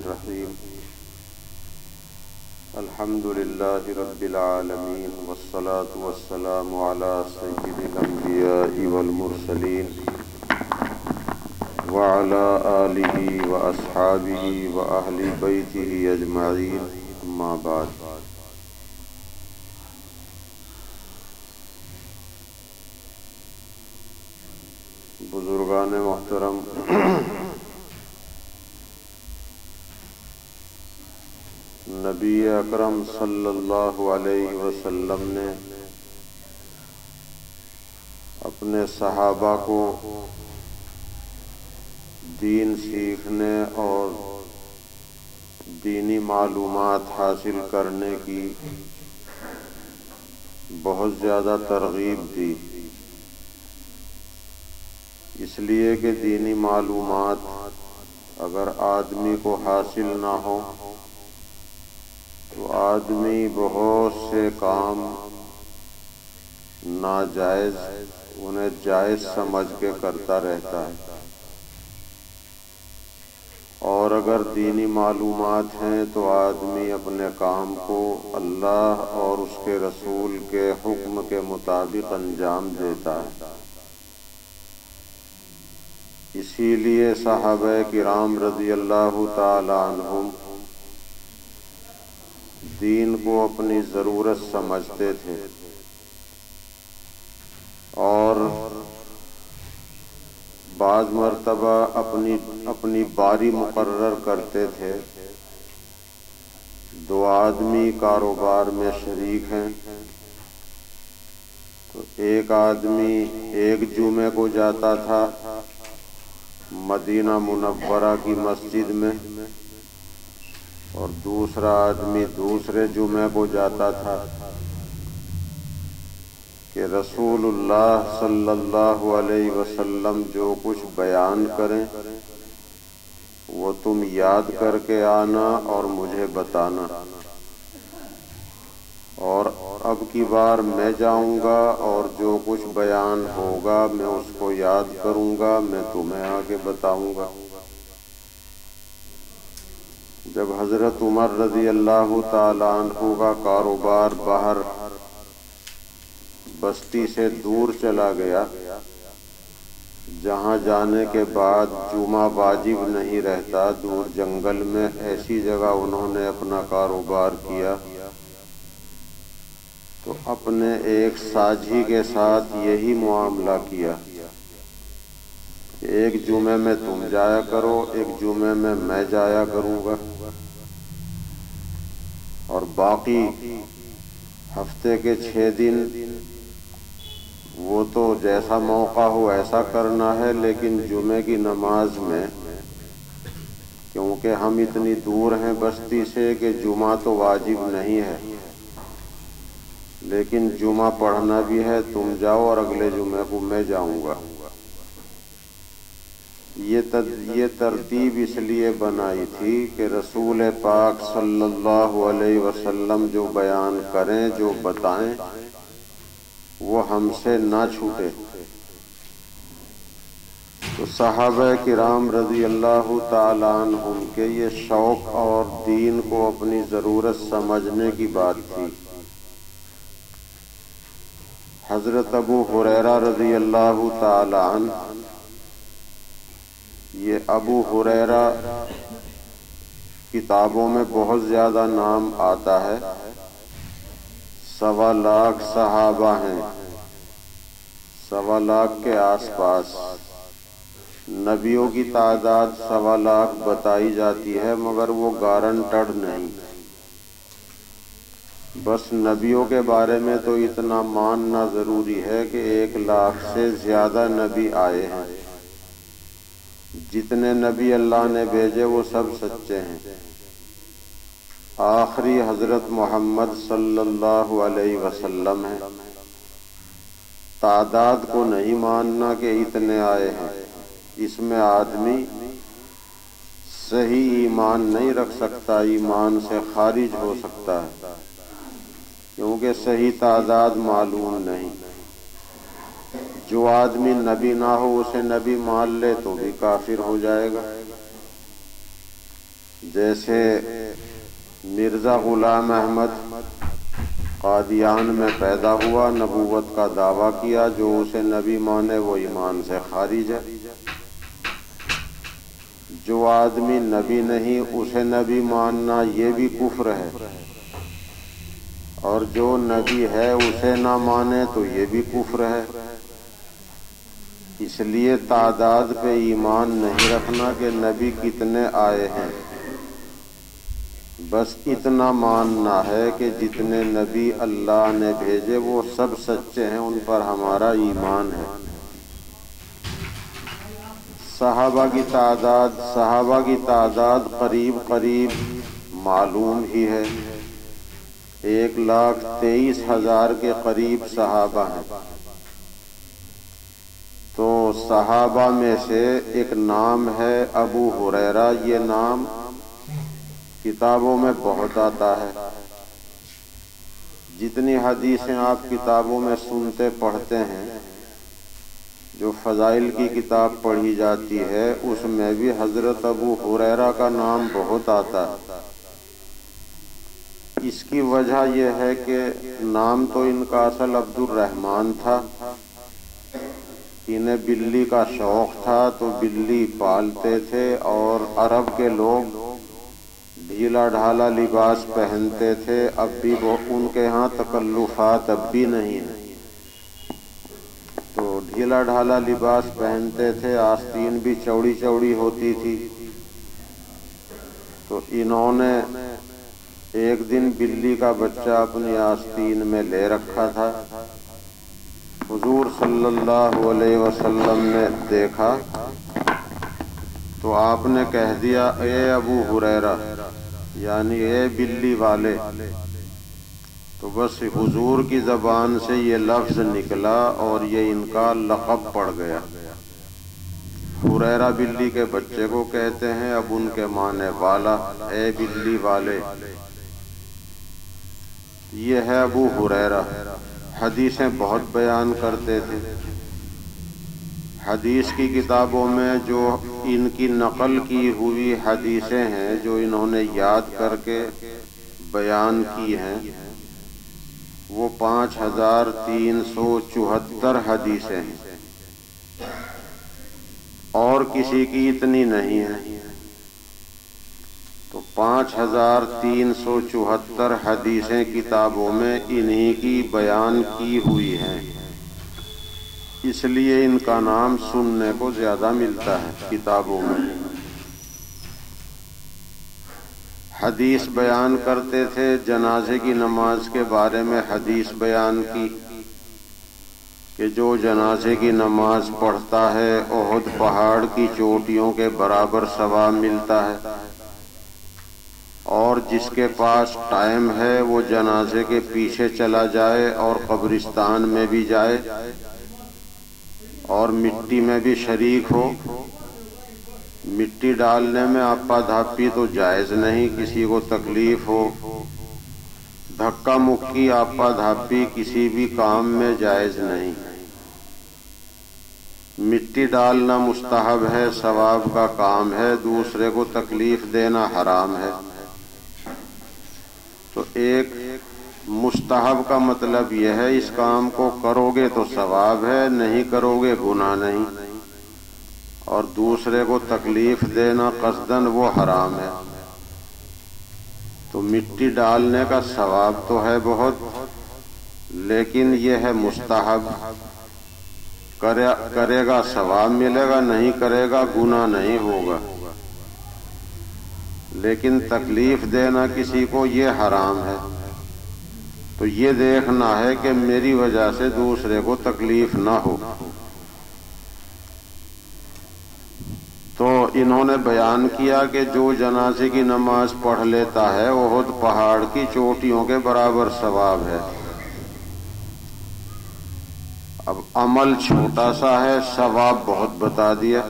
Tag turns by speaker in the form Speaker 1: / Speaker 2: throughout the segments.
Speaker 1: الرحیم الحمد للہ رب العالمین والصلاة والسلام علی سید الانبیاء والمرسلین وعلی آلہ واصحابہ واہل بیتہ اجمعین اما بعد۔ بزرگان محترم، نبی اکرم صلی اللہ علیہ وسلم نے اپنے صحابہ کو دین سیکھنے اور دینی معلومات حاصل کرنے کی بہت زیادہ ترغیب دی، اس لیے کہ دینی معلومات اگر آدمی کو حاصل نہ ہو تو آدمی بہت سے کام ناجائز انہیں جائز سمجھ کے کرتا رہتا ہے، اور اگر دینی معلومات ہیں تو آدمی اپنے کام کو اللہ اور اس کے رسول کے حکم کے مطابق انجام دیتا ہے۔ اسی لیے صحابہ کرام رضی اللہ تعالی عنہم دین کو اپنی ضرورت سمجھتے تھے اور بعض مرتبہ اپنی باری مقرر کرتے تھے۔ دو آدمی کاروبار میں شریک ہیں تو ایک آدمی ایک جمعے کو جاتا تھا مدینہ منورہ کی مسجد میں، اور دوسرا آدمی دوسرے جمعے کو جاتا تھا کہ رسول اللہ صلی اللہ علیہ وسلم جو کچھ بیان کریں وہ تم یاد کر کے آنا اور مجھے بتانا، اور اب کی بار میں جاؤں گا اور جو کچھ بیان ہوگا میں اس کو یاد کروں گا، میں تمہیں آگے بتاؤں گا۔ جب حضرت عمر رضی اللہ تعالی عنہ کا کاروبار باہر بستی سے دور چلا گیا، جہاں جانے کے بعد جمعہ واجب نہیں رہتا، دور جنگل میں ایسی جگہ انہوں نے اپنا کاروبار کیا، تو اپنے ایک ساجھی کے ساتھ یہی معاملہ کیا کہ ایک جمعے میں تم جایا کرو، ایک جمعے میں جایا کروں گا، اور باقی ہفتے کے 6 دن وہ تو جیسا موقع ہو ایسا کرنا ہے، لیکن جمعے کی نماز میں کیونکہ ہم اتنی دور ہیں بستی سے کہ جمعہ تو واجب نہیں ہے، لیکن جمعہ پڑھنا بھی ہے، تم جاؤ اور اگلے جمعے کو میں جاؤں گا۔ یہ ترتیب اس لیے بنائی تھی کہ رسول پاک صلی اللہ علیہ وسلم جو بیان کریں، جو بتائیں، وہ ہم سے نہ چھوٹے۔ تو صحابہ کرام رضی اللہ تعالی عنہم کے یہ شوق اور دین کو اپنی ضرورت سمجھنے کی بات تھی۔ حضرت ابو ہریرہ رضی اللہ تعالی عنہ، یہ ابو ہریرہ کتابوں میں بہت زیادہ نام آتا ہے، 1.25 لاکھ صحابہ ہیں، 1.25 لاکھ کے آس پاس۔ نبیوں کی تعداد 1.25 لاکھ بتائی جاتی ہے مگر وہ گارنٹڈ نہیں، بس نبیوں کے بارے میں تو اتنا ماننا ضروری ہے کہ 1 لاکھ سے زیادہ نبی آئے ہیں، جتنے نبی اللہ نے بھیجے وہ سب سچے ہیں۔ آخری حضرت محمد صلی اللہ علیہ وسلم ہے۔ تعداد کو نہیں ماننا کہ اتنے آئے ہیں، اس میں آدمی صحیح ایمان نہیں رکھ سکتا، ایمان سے خارج ہو سکتا ہے، کیونکہ صحیح تعداد معلوم نہیں۔ جو آدمی نبی نہ ہو اسے نبی مان لے تو بھی کافر ہو جائے گا۔ جیسے مرزا غلام احمد قادیان میں پیدا ہوا، نبوت کا دعویٰ کیا، جو اسے نبی مانے وہ ایمان سے خارج ہے۔ جو آدمی نبی نہیں اسے نبی ماننا یہ بھی کفر ہے، اور جو نبی ہے اسے نہ مانے تو یہ بھی کفر ہے۔ اس لیے تعداد پہ ایمان نہیں رکھنا کہ نبی کتنے آئے ہیں، بس اتنا ماننا ہے کہ جتنے نبی اللہ نے بھیجے وہ سب سچے ہیں، ان پر ہمارا ایمان ہے۔ صحابہ کی تعداد قریب قریب معلوم ہی ہے، 1,23,000 کے قریب صحابہ ہیں۔ تو صحابہ میں سے ایک نام ہے ابو ہریرہ، یہ نام کتابوں میں بہت آتا ہے۔ جتنی حدیثیں آپ کتابوں میں سنتے پڑھتے ہیں، جو فضائل کی کتاب پڑھی جاتی ہے اس میں بھی حضرت ابو ہریرہ کا نام بہت آتا ہے۔ اس کی وجہ یہ ہے کہ نام تو ان کا اصل عبد الرحمن تھا، انہیں بلی کا شوق تھا تو بلی پالتے تھے، اور عرب کے لوگ ڈھیلا ڈھالا لباس پہنتے تھے، اب بھی ان کے ہاں تکلفات اب بھی نہیں ہیں، تو ڈھیلا ڈھالا لباس پہنتے تھے، آستین بھی چوڑی چوڑی ہوتی تھی۔ تو انہوں نے ایک دن بلی کا بچہ اپنی آستین میں لے رکھا تھا، حضور صلی اللہ علیہ وسلم نے دیکھا تو آپ نے کہہ دیا اے ابو ہریرہ، یعنی اے بلی والے۔ تو بس حضور کی زبان سے یہ لفظ نکلا اور یہ ان کا لقب پڑ گیا۔ ہریرہ بلی کے بچے کو کہتے ہیں، اب ان کے معنی والا، اے بلی والے، یہ ہے ابو ہریرہ۔ حدیثیں بہت بیان کرتے تھے۔ حدیث کی کتابوں میں جو ان کی نقل کی ہوئی حدیثیں ہیں، جو انہوں نے یاد کر کے بیان کی ہیں، وہ 5,374 حدیثیں ہیں، اور کسی کی اتنی نہیں ہیں۔ تو 5,374 حدیثیں کتابوں میں انہی کی بیان کی ہوئی ہیں، اس لیے ان کا نام سننے کو زیادہ ملتا ہے کتابوں میں۔ حدیث بیان کرتے تھے، جنازے کی نماز کے بارے میں حدیث بیان کی کہ جو جنازے کی نماز پڑھتا ہے احد پہاڑ کی چوٹیوں کے برابر ثواب ملتا ہے، اور جس کے پاس ٹائم ہے وہ جنازے کے پیچھے چلا جائے اور قبرستان میں بھی جائے اور مٹی میں بھی شریک ہو۔ مٹی ڈالنے میں آپا دھاپی تو جائز نہیں، کسی کو تکلیف ہو، دھکا مکی آپا دھاپی کسی بھی کام میں جائز نہیں۔ مٹی ڈالنا مستحب ہے، ثواب کا کام ہے، دوسرے کو تکلیف دینا حرام ہے۔ تو ایک مستحب کا مطلب یہ ہے اس کام کو کرو گے تو ثواب ہے، نہیں کرو گے گناہ نہیں، اور دوسرے کو تکلیف دینا قصدن وہ حرام ہے۔ تو مٹی ڈالنے کا ثواب تو ہے بہت، لیکن یہ ہے مستحب، کرے گا ثواب ملے گا، نہیں کرے گا گناہ نہیں ہوگا، لیکن تکلیف دینا کسی کو یہ حرام ہے۔ تو یہ دیکھنا ہے کہ میری وجہ سے دوسرے کو تکلیف نہ ہو۔ تو انہوں نے بیان کیا کہ جو جنازے کی نماز پڑھ لیتا ہے احد پہاڑ کی چوٹیوں کے برابر ثواب ہے۔ اب عمل چھوٹا سا ہے، ثواب بہت بتا دیا۔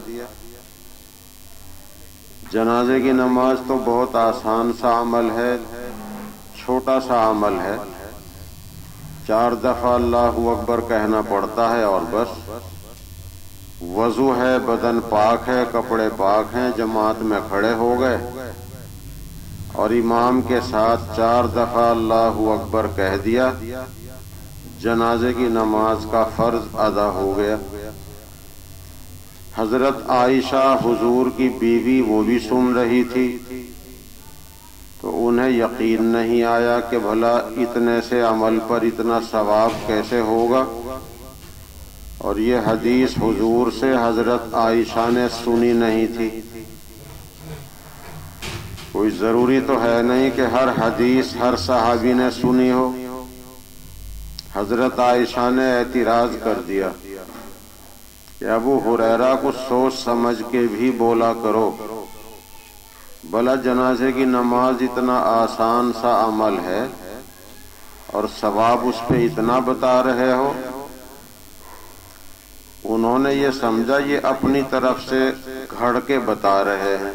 Speaker 1: جنازے کی نماز تو بہت آسان سا عمل ہے، چھوٹا سا عمل ہے، 4 دفعہ اللہ اکبر کہنا پڑتا ہے اور بس۔ وضو ہے، بدن پاک ہے، کپڑے پاک ہیں، جماعت میں کھڑے ہو گئے، اور امام کے ساتھ 4 دفعہ اللہ اکبر کہہ دیا، جنازے کی نماز کا فرض ادا ہو گیا۔ حضرت عائشہ حضور کی بیوی وہ بھی سن رہی تھی، تو انہیں یقین نہیں آیا کہ بھلا اتنے سے عمل پر اتنا ثواب کیسے ہوگا، اور یہ حدیث حضور سے حضرت عائشہ نے سنی نہیں تھی۔ کوئی ضروری تو ہے نہیں کہ ہر حدیث ہر صحابی نے سنی ہو۔ حضرت عائشہ نے اعتراض کر دیا کہ ابو ہریرہ کو سوچ سمجھ کے بھی بولا کرو، بھلا جنازے کی نماز اتنا آسان سا عمل ہے اور ثواب اس پہ اتنا بتا رہے ہو۔ انہوں نے یہ سمجھا یہ اپنی طرف سے گھڑ کے بتا رہے ہیں،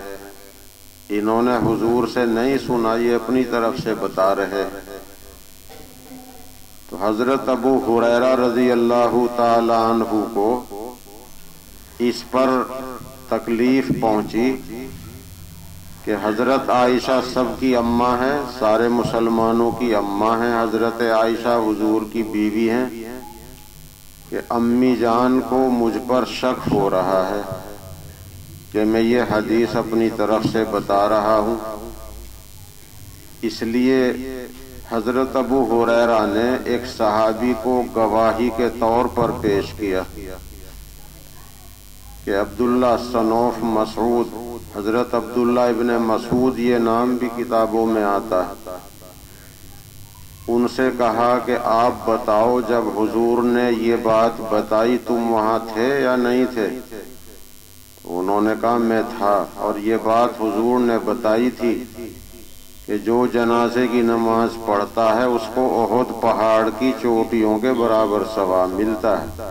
Speaker 1: انہوں نے حضور سے نہیں سنا، یہ اپنی طرف سے بتا رہے ہیں۔ تو حضرت ابو ہریرہ رضی اللہ تعالی عنہ کو اس پر تکلیف پہنچی کہ حضرت عائشہ سب کی اماں ہیں، سارے مسلمانوں کی اماں ہیں، حضرت عائشہ حضور کی بیوی ہیں، کہ امی جان کو مجھ پر شک ہو رہا ہے کہ میں یہ حدیث اپنی طرف سے بتا رہا ہوں۔ اس لیے حضرت ابو ہریرہ نے ایک صحابی کو گواہی کے طور پر پیش کیا کہ عبداللہ صنوف مسعود، حضرت عبداللہ ابن مسعود یہ نام بھی کتابوں میں آتا ہے، ان سے کہا کہ آپ بتاؤ جب حضور نے یہ بات بتائی تم وہاں تھے یا نہیں تھے؟ انہوں نے کہا میں تھا، اور یہ بات حضور نے بتائی تھی کہ جو جنازے کی نماز پڑھتا ہے اس کو احد پہاڑ کی چوٹیوں کے برابر ثواب ملتا ہے۔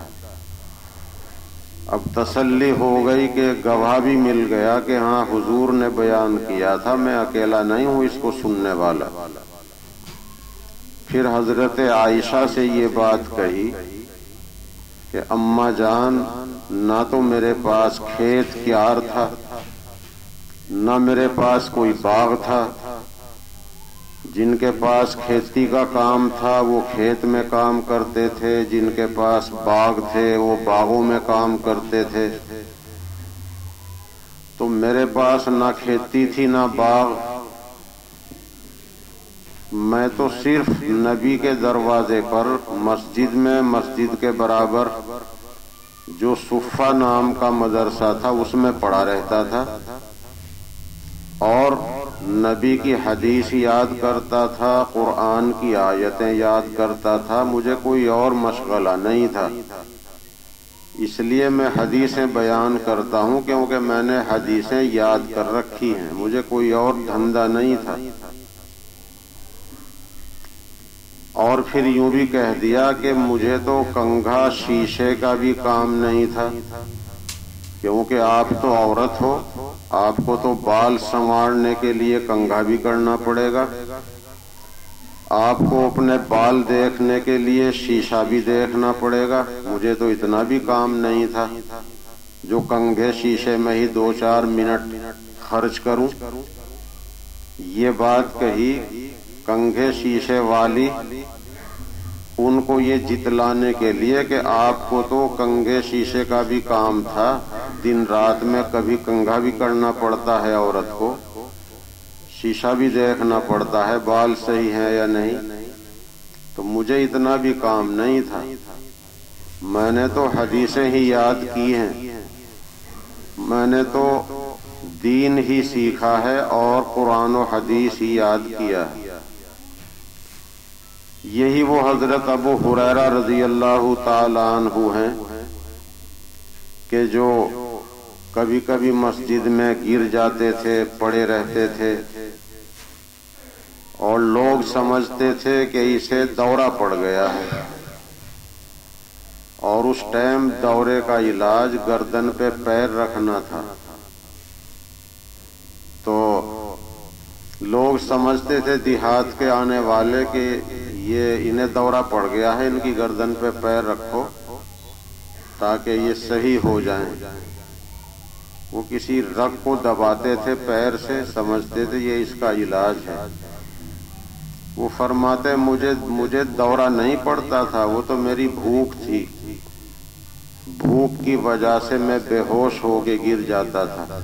Speaker 1: اب تسلی ہو گئی کہ گواہ بھی مل گیا کہ ہاں حضور نے بیان کیا تھا، میں اکیلا نہیں ہوں اس کو سننے والا۔ پھر حضرت عائشہ سے یہ بات کہی کہ اماں جان، نہ تو میرے پاس کھیت کیار تھا، نہ میرے پاس کوئی باغ تھا، جن کے پاس کھیتی کا کام تھا وہ کھیت میں کام کرتے تھے، جن کے پاس باغ تھے وہ باغوں میں کام کرتے تھے، تو میرے پاس نہ کھیتی تھی نہ باغ، میں تو صرف نبی کے دروازے پر مسجد میں، مسجد کے برابر جو صفہ نام کا مدرسہ تھا اس میں پڑھا رہتا تھا، اور نبی کی حدیث یاد کرتا تھا، قرآن کی آیتیں یاد کرتا تھا، مجھے کوئی اور مشغلہ نہیں تھا۔ اس لیے میں حدیثیں بیان کرتا ہوں کیونکہ میں نے حدیثیں یاد کر رکھی ہیں، مجھے کوئی اور دھندا نہیں تھا۔ اور پھر یوں بھی کہہ دیا کہ مجھے تو کنگھا شیشے کا بھی کام نہیں تھا، کیونکہ آپ تو عورت ہو، آپ کو تو بال سنوارنے کے لیے کنگھا بھی کرنا پڑے گا، آپ کو اپنے بال دیکھنے کے لیے شیشہ بھی دیکھنا پڑے گا، مجھے تو اتنا بھی کام نہیں تھا جو کنگھے شیشے میں ہی 2-4 منٹ خرچ کروں۔ یہ بات کہی کنگھے شیشے والی ان کو یہ جتلانے کے لیے کہ آپ کو تو کنگھے شیشے کا بھی کام تھا، دن رات میں کبھی کنگھا بھی کرنا پڑتا ہے، عورت کو شیشہ بھی دیکھنا پڑتا ہے بال صحیح ہیں یا نہیں، تو مجھے اتنا بھی کام نہیں تھا، میں نے تو حدیثیں ہی یاد کی ہیں، میں نے تو دین ہی سیکھا ہے اور قرآن و حدیث ہی یاد کیا ہے۔ یہی وہ حضرت ابو ہریرہ رضی اللہ تعالی عنہ ہیں کہ جو کبھی کبھی مسجد میں گر جاتے تھے، پڑے رہتے تھے، اور لوگ سمجھتے تھے کہ اسے دورہ پڑ گیا ہے، اور اس ٹائم دورے کا علاج گردن پہ پیر رکھنا تھا، تو لوگ سمجھتے تھے دیہات کے آنے والے کہ یہ انہیں دورہ پڑ گیا ہے، ان کی گردن پہ پیر رکھو تاکہ یہ صحیح ہو جائیں۔ وہ کسی رگ کو دباتے تھے پیر سے، سمجھتے تھے یہ اس کا علاج ہے۔ وہ فرماتے مجھے دورہ نہیں پڑتا تھا، وہ تو میری بھوک تھی، بھوک کی وجہ سے میں بے ہوش ہو کے گر جاتا تھا۔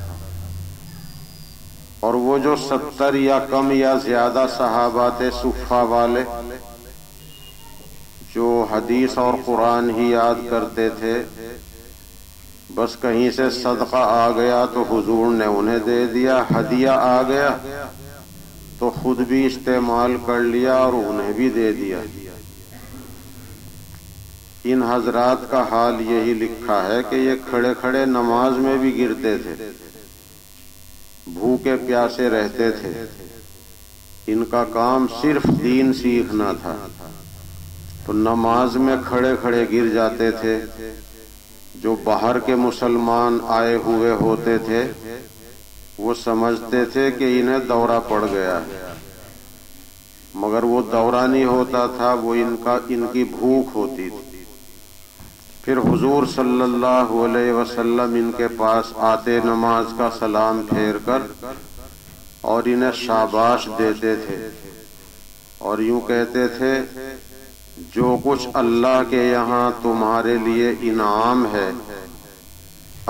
Speaker 1: اور وہ جو 70 یا کم یا زیادہ صحابہ تھے صفہ والے، جو حدیث اور قرآن ہی یاد کرتے تھے، بس کہیں سے صدقہ آ گیا تو حضور نے انہیں دے دیا، ہدیہ آ گیا تو خود بھی استعمال کر لیا اور انہیں بھی دے دیا۔ ان حضرات کا حال یہی لکھا ہے کہ یہ کھڑے کھڑے نماز میں بھی گرتے تھے، بھوکے پیاسے رہتے تھے۔ ان کا کام صرف دین سیکھنا تھا، تو نماز میں کھڑے کھڑے گر جاتے تھے۔ جو باہر کے مسلمان آئے ہوئے ہوتے تھے وہ سمجھتے تھے کہ انہیں دورہ پڑ گیا ہے، مگر وہ دورہ نہیں ہوتا تھا، وہ ان کی بھوک ہوتی تھی۔ پھر حضور صلی اللہ علیہ وسلم ان کے پاس آتے نماز کا سلام پھیر کر اور انہیں شاباش دیتے تھے اور یوں کہتے تھے جو کچھ اللہ کے یہاں تمہارے لیے انعام ہے،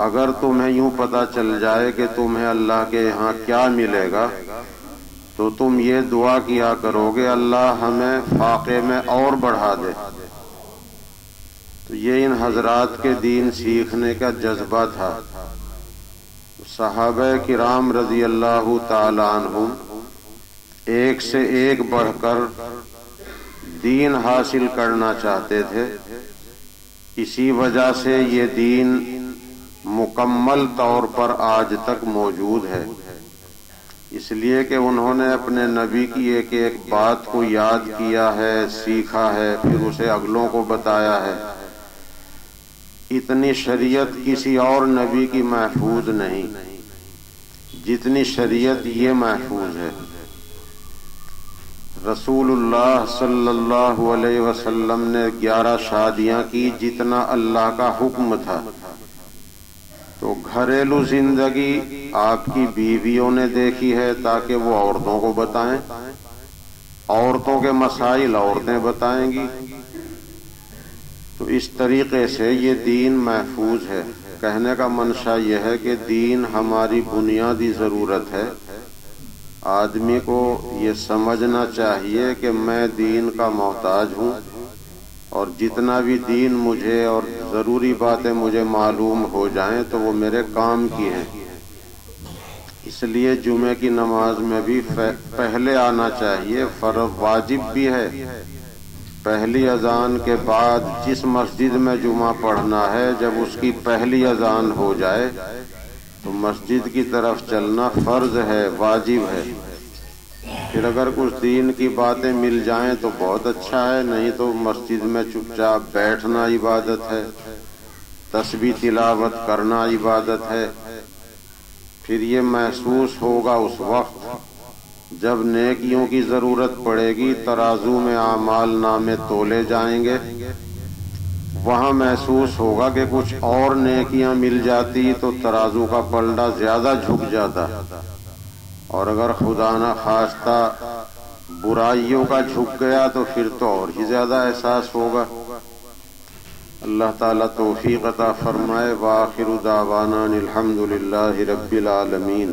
Speaker 1: اگر تمہیں یوں پتہ چل جائے کہ تمہیں اللہ کے یہاں کیا ملے گا تو تم یہ دعا کیا کرو گے اللہ ہمیں فاقے میں اور بڑھا دے۔ تو یہ ان حضرات کے دین سیکھنے کا جذبہ تھا۔ صحابہ کرام رضی اللہ تعالی عنہم ایک سے ایک بڑھ کر دین حاصل کرنا چاہتے تھے، اسی وجہ سے یہ دین مکمل طور پر آج تک موجود ہے، اس لیے کہ انہوں نے اپنے نبی کی ایک ایک بات کو یاد کیا ہے، سیکھا ہے، پھر اسے اگلوں کو بتایا ہے۔ اتنی شریعت کسی اور نبی کی محفوظ نہیں جتنی شریعت یہ محفوظ ہے۔ رسول اللہ صلی اللہ علیہ وسلم نے 11 شادیاں کی جتنا اللہ کا حکم تھا، تو گھریلو زندگی آپ کی بیویوں نے دیکھی ہے تاکہ وہ عورتوں کو بتائیں، عورتوں کے مسائل عورتیں بتائیں گی۔ تو اس طریقے سے یہ دین محفوظ ہے۔ کہنے کا منشا یہ ہے کہ دین ہماری بنیادی ضرورت ہے۔ آدمی کو یہ سمجھنا چاہیے کہ میں دین کا محتاج ہوں، اور جتنا بھی دین مجھے اور ضروری باتیں مجھے معلوم ہو جائیں تو وہ میرے کام کی ہیں۔ اس لیے جمعے کی نماز میں بھی پہلے آنا چاہیے، فرض واجب بھی ہے۔ پہلی اذان کے بعد جس مسجد میں جمعہ پڑھنا ہے، جب اس کی پہلی اذان ہو جائے تو مسجد کی طرف چلنا فرض ہے، واجب ہے۔ پھر اگر کچھ دین کی باتیں مل جائیں تو بہت اچھا ہے، نہیں تو مسجد میں چپ چاپ بیٹھنا عبادت ہے، تسبیح تلاوت کرنا عبادت ہے۔ پھر یہ محسوس ہوگا اس وقت جب نیکیوں کی ضرورت پڑے گی، ترازو میں اعمال نامے تولے جائیں گے، وہاں محسوس ہوگا کہ کچھ اور نیکیاں مل جاتی تو ترازو کا پلڑا زیادہ جھک جاتا، اور اگر خدا نہ خواستہ برائیوں کا جھک گیا تو پھر تو اور ہی زیادہ احساس ہوگا۔ اللہ تعالیٰ توفیق عطا فرمائے۔ وآخر دعوانا الحمد للہ رب العالمین۔